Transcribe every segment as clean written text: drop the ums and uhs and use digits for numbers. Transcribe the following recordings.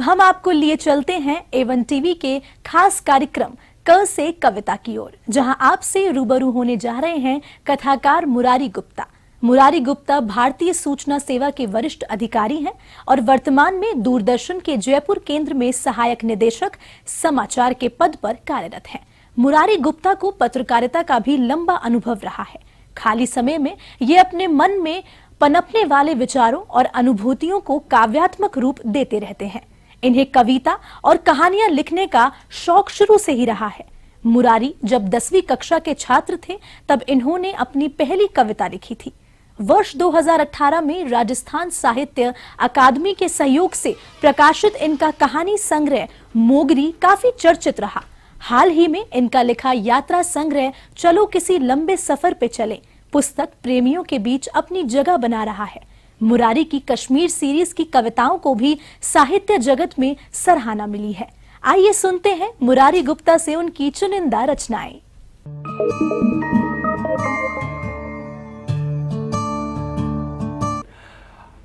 अब हम आपको लिए चलते हैं एवन टीवी के खास कार्यक्रम क से कविता की ओर, जहां आपसे रूबरू होने जा रहे हैं कथाकार मुरारी गुप्ता। मुरारी गुप्ता भारतीय सूचना सेवा के वरिष्ठ अधिकारी हैं और वर्तमान में दूरदर्शन के जयपुर केंद्र में सहायक निदेशक समाचार के पद पर कार्यरत हैं। मुरारी गुप्ता को पत्रकारिता का भी लंबा अनुभव रहा है। खाली समय में ये अपने मन में पनपने वाले विचारों और अनुभूतियों को काव्यात्मक रूप देते रहते हैं। इन्हें कविता और कहानियां लिखने का शौक शुरू से ही रहा है। मुरारी जब 10वीं कक्षा के छात्र थे तब इन्होंने अपनी पहली कविता लिखी थी। वर्ष 2018 में राजस्थान साहित्य अकादमी के सहयोग से प्रकाशित इनका कहानी संग्रह मोगरी काफी चर्चित रहा। हाल ही में इनका लिखा यात्रा संग्रह चलो किसी लंबे सफर पे चले पुस्तक प्रेमियों के बीच अपनी जगह बना रहा है। मुरारी की कश्मीर सीरीज की कविताओं को भी साहित्य जगत में सराहना मिली है। आइए सुनते हैं मुरारी गुप्ता से उनकी चुनिंदा रचनाएं।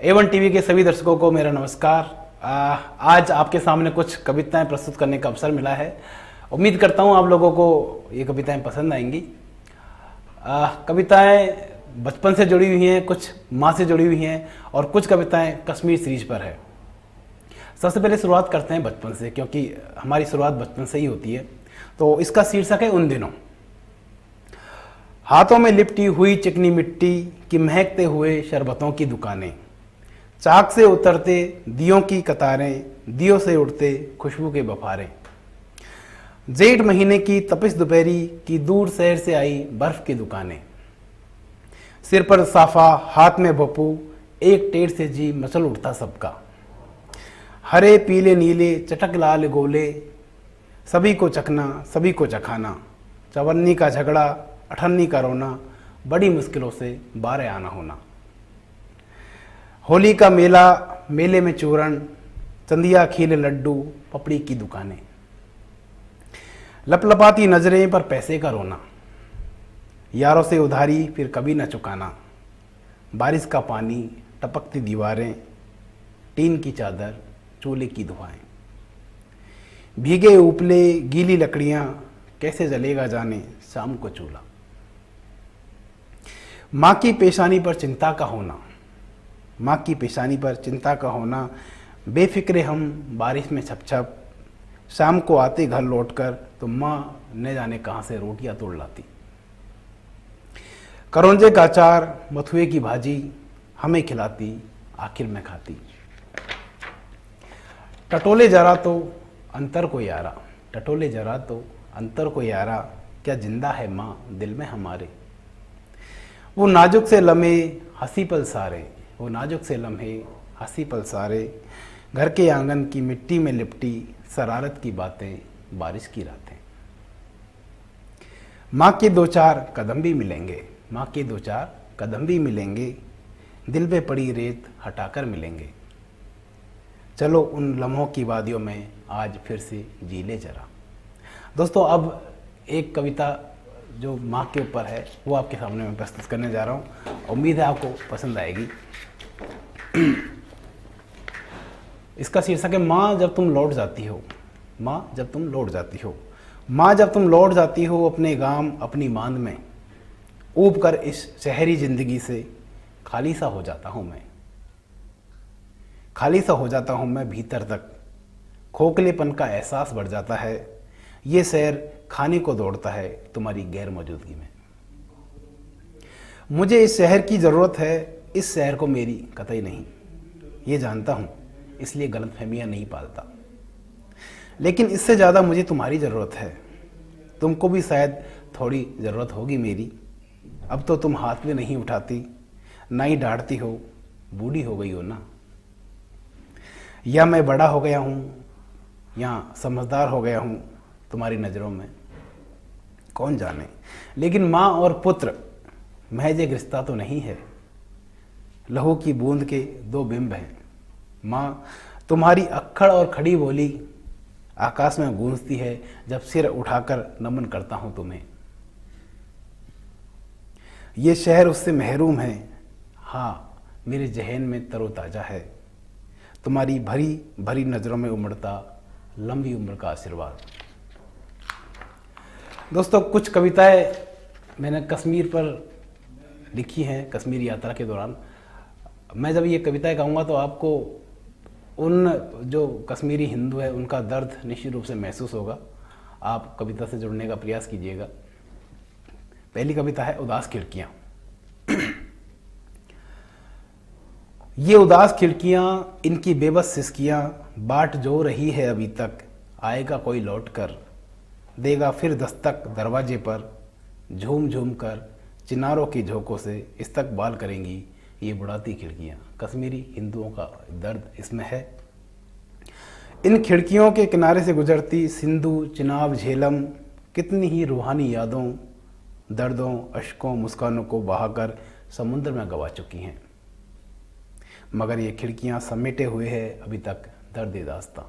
एवन टीवी के सभी दर्शकों को मेरा नमस्कार। आज आपके सामने कुछ कविताएं प्रस्तुत करने का अवसर मिला है। उम्मीद करता हूं आप लोगों को ये कविताएं पसंद आएंगी। कविताएं बचपन से जुड़ी हुई हैं, कुछ माँ से जुड़ी हुई हैं और कुछ कविताएं कश्मीर सीरीज पर है। सबसे पहले शुरुआत करते हैं बचपन से, क्योंकि हमारी शुरुआत बचपन से ही होती है। तो इसका शीर्षक है उन दिनों। हाथों में लिपटी हुई चिकनी मिट्टी की महकते हुए शरबतों की दुकानें, चाक से उतरते दियों की कतारें, दियों से उड़ते खुशबू के बफारे, जेठ महीने की तपिश दोपहरी की दूर शहर से आई बर्फ की दुकानें, सिर पर साफा हाथ में भोपू, एक टेढ़ से जी मचल उठता सबका, हरे पीले नीले चटक लाल गोले, सभी को चखना सभी को चखाना, चवन्नी का झगड़ा अठन्नी का रोना, बड़ी मुश्किलों से बारे आना होना, होली का मेला मेले में चूरन, चंदिया खीले लड्डू पपड़ी की दुकानें, लपलपाती नजरें पर पैसे का रोना, यारों से उधारी फिर कभी न चुकाना, बारिश का पानी टपकती दीवारें, टीन की चादर चूल्हे की धुआएं, भीगे उपले गीली लकड़ियां, कैसे जलेगा जाने शाम को चूल्हा, माँ की पेशानी पर चिंता का होना, माँ की पेशानी पर चिंता का होना, बेफिक्रे हम बारिश में छप छप, शाम को आते घर लौटकर तो माँ न जाने कहाँ से रोटियां तोड़ लाती, करौंजे का अचार मथुए की भाजी हमें खिलाती, आखिर में खाती, टटोले जरा तो अंतर को यारा, टटोले जरा तो अंतर को यारा, क्या जिंदा है माँ दिल में हमारे, वो नाजुक से लम्हे हंसी पल सारे, वो नाजुक से लम्हे हंसी पल सारे, घर के आंगन की मिट्टी में लिपटी शरारत की बातें बारिश की रातें, माँ के दो चार कदम भी मिलेंगे, माँ के दो चार कदम भी मिलेंगे, दिल पे पड़ी रेत हटाकर मिलेंगे, चलो उन लम्हों की वादियों में आज फिर से जी ले जरा। दोस्तों, अब एक कविता जो माँ के ऊपर है वो आपके सामने मैं प्रस्तुत करने जा रहा हूँ। उम्मीद है आपको पसंद आएगी। इसका शीर्षक है माँ जब तुम लौट जाती हो, माँ जब तुम लौट जाती हो, माँ जब तुम लौट जाती हो अपने गांव अपनी मांद में, ऊब कर इस शहरी जिंदगी से खाली सा हो जाता हूँ मैं, खाली सा हो जाता हूँ मैं भीतर तक, खोखलेपन का एहसास बढ़ जाता है, ये शहर खाने को दौड़ता है तुम्हारी गैर मौजूदगी में, मुझे इस शहर की ज़रूरत है, इस शहर को मेरी कतई नहीं, ये जानता हूँ इसलिए गलतफहमियां नहीं पालता, लेकिन इससे ज़्यादा मुझे तुम्हारी ज़रूरत है, तुमको भी शायद थोड़ी ज़रूरत होगी मेरी, अब तो तुम हाथ में नहीं उठाती, ना ही डांटती हो, बूढ़ी हो गई हो ना, या मैं बड़ा हो गया हूँ या समझदार हो गया हूँ तुम्हारी नज़रों में, कौन जाने, लेकिन माँ और पुत्र महज एक रिश्ता तो नहीं है, लहू की बूंद के दो बिंब हैं, माँ तुम्हारी अक्खड़ और खड़ी बोली आकाश में गूंजती है जब सिर उठाकर नमन करता हूं तुम्हें, ये शहर उससे महरूम है, हाँ मेरे जहन में तरोताजा है, तुम्हारी भरी भरी नज़रों में उमड़ता लंबी उम्र का आशीर्वाद। दोस्तों, कुछ कविताएं मैंने कश्मीर पर लिखी हैं कश्मीर यात्रा के दौरान। मैं जब ये कविताएं गाऊंगा तो आपको उन जो कश्मीरी हिंदू है उनका दर्द निश्चित रूप से महसूस होगा। आप कविता से जुड़ने का प्रयास कीजिएगा। पहली कविता है उदास खिड़कियां। ये उदास खिड़कियां, इनकी बेबस सिसकियां, बाट जो रही है अभी तक, आएगा कोई लौट कर, देगा फिर दस्तक दरवाजे पर, झूम झूम कर चिनारों की झोंकों से इस्तकबाल करेंगी ये बुढ़ाती खिड़कियां। कश्मीरी हिंदुओं का दर्द इसमें है। इन खिड़कियों के किनारे से गुजरती सिंधु, चिनाब, झेलम कितनी ही रूहानी यादों, दर्दों, अश्कों, मुस्कानों को बहाकर समुद्र में गवा चुकी हैं, मगर ये खिड़कियां समेटे हुए हैं अभी तक दर्द दास्तां।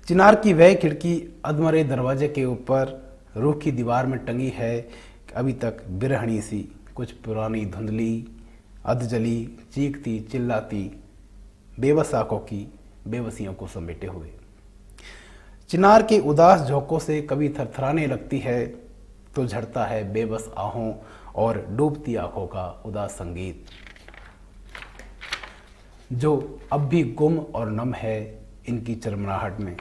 चिनार की वह खिड़की अधमरे दरवाजे के ऊपर रूह की दीवार में टंगी है, अभी तक बिरहनी सी, कुछ पुरानी धुंधली अधजली, चीखती चिल्लाती बेबस आंखों की बेबसियों को समेटे हुए। चिनार के उदास झोंकों से कभी थरथराने लगती है तो झड़ता है बेबस आहों और डूबती आंखों का उदास संगीत, जो अब भी गुम और नम है इनकी चरमराहट में।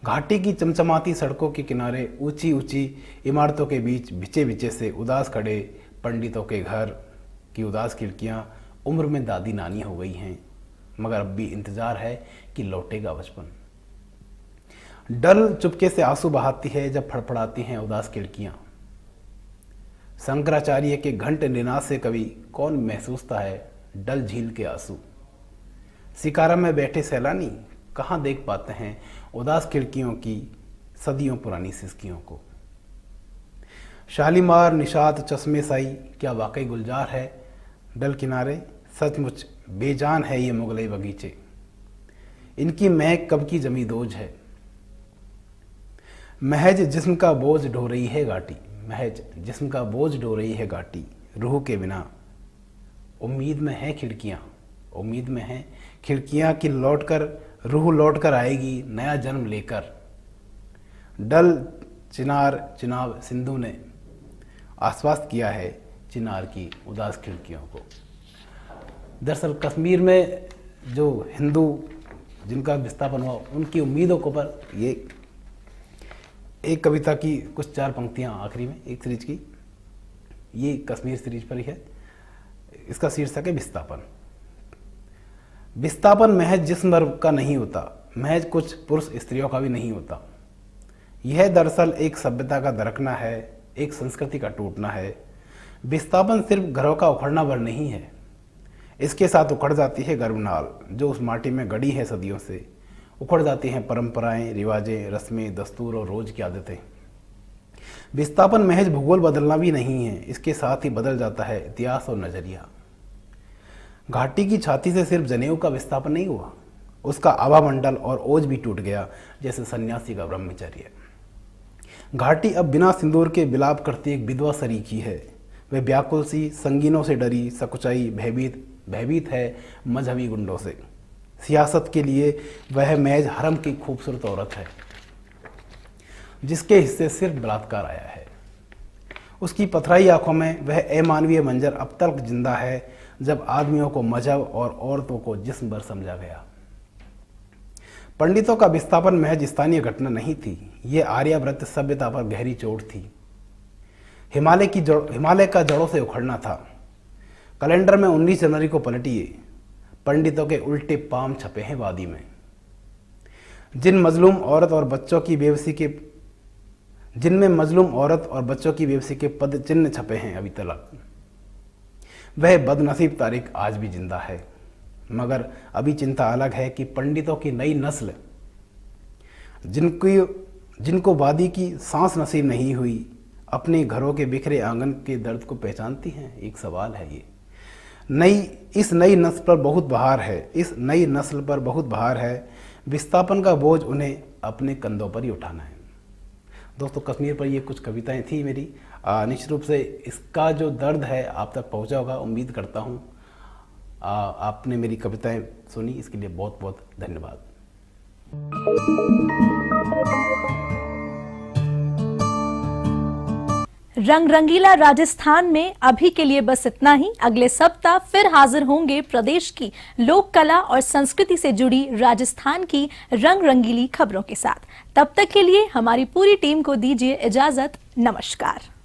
घाटी की चमचमाती सड़कों के किनारे ऊंची ऊंची इमारतों के बीच बिचे बिचे से उदास खड़े पंडितों के घर की उदास खिड़कियां उम्र में दादी नानी हो गई हैं, मगर अब भी इंतजार है कि लौटेगा बचपन। डल चुपके से आंसू बहाती है जब फड़फड़ाती हैं उदास खिड़कियां। शंकराचार्य के घंट निनाद से कभी कौन महसूसता है डल झील के आंसू। शिकारा में बैठे सैलानी कहाँ देख पाते हैं उदास खिड़कियों की सदियों पुरानी सिसकियों को। शालीमार, निशात, चश्मे साई क्या वाकई गुलजार है डल किनारे। सचमुच बेजान है ये मुगलई बगीचे, इनकी महक कब की जमी दोज है। महज जिस्म का बोझ ढो रही है घाटी, महज जिस्म का बोझ ढो रही है घाटी, रूह के बिना। उम्मीद में है खिड़कियां, उम्मीद में है खिड़कियां कि लौटकर रूह लौटकर आएगी नया जन्म लेकर। डल, चिनार, चिनाब, सिंधु ने आश्वस्त किया है चिनार की उदास खिड़कियों को। दरअसल कश्मीर में जो हिंदू जिनका विस्थापन हुआ उनकी उम्मीदों को पर ये एक कविता की कुछ 4 पंक्तियां आखिरी में एक सीरीज की, ये कश्मीर सीरीज पर ही है। इसका शीर्षक है विस्थापन। विस्थापन महज जिस्म का नहीं होता, महज कुछ पुरुष स्त्रियों का भी नहीं होता। यह दरअसल एक सभ्यता का दरकना है, एक संस्कृति का टूटना है। विस्थापन सिर्फ घरों का उखड़ना भर नहीं है, इसके साथ उखड़ जाती है गर्भनाल जो उस माटी में गड़ी है सदियों से। उखड़ जाती हैं परंपराएं, रिवाजें, रस्में, दस्तूर और रोज की आदतें। विस्थापन महज भूगोल बदलना भी नहीं है, इसके साथ ही बदल जाता है इतिहास और नजरिया। घाटी की छाती से सिर्फ जनेऊ का विस्थापन नहीं हुआ, उसका आभामंडल और ओज भी टूट गया, जैसे सन्यासी का ब्रह्मचर्य। घाटी अब बिना सिंदूर के विलाप करती एक विधवा सरीखी है। वह व्याकुल सी, संगीनों से डरी, सकुचाई, भयभीत है मजहबी गुंडों से। सियासत के लिए वह महज हरम की खूबसूरत औरत है जिसके हिस्से सिर्फ बलात्कार आया है। उसकी पथराई आंखों में वह अमानवीय मंजर अब तक जिंदा है जब आदमियों को मजहब और औरतों को जिस्म भर समझा गया। पंडितों का विस्थापन महज स्थानीय घटना नहीं थी, ये आर्यावर्त सभ्यता पर गहरी चोट थी। हिमालय का जड़ों से उखड़ना था। कैलेंडर में 19 जनवरी को पलटिए, पंडितों के उल्टे पाम छपे हैं वादी में। जिनमें मजलूम औरत और बच्चों की बेबसी के पद चिन्ह छपे हैं अभी तक। वह बदनसीब तारीख आज भी जिंदा है, मगर अभी चिंता अलग है कि पंडितों की नई नस्ल जिनको वादी की सांस नसीब नहीं हुई, अपने घरों के बिखरे आंगन के दर्द को पहचानती हैं। एक सवाल है ये। इस नई नस्ल पर बहुत भार है। विस्थापन का बोझ उन्हें अपने कंधों पर ही उठाना है। दोस्तों, कश्मीर पर ये कुछ कविताएं थी मेरी। निश्चित रूप से इसका जो दर्द है आप तक पहुंचा होगा, उम्मीद करता हूं। आपने मेरी कविताएं सुनी, इसके लिए बहुत बहुत धन्यवाद। रंग रंगीला राजस्थान में अभी के लिए बस इतना ही। अगले सप्ताह फिर हाजिर होंगे प्रदेश की लोक कला और संस्कृति से जुड़ी राजस्थान की रंग रंगीली खबरों के साथ। तब तक के लिए हमारी पूरी टीम को दीजिए इजाजत। नमस्कार।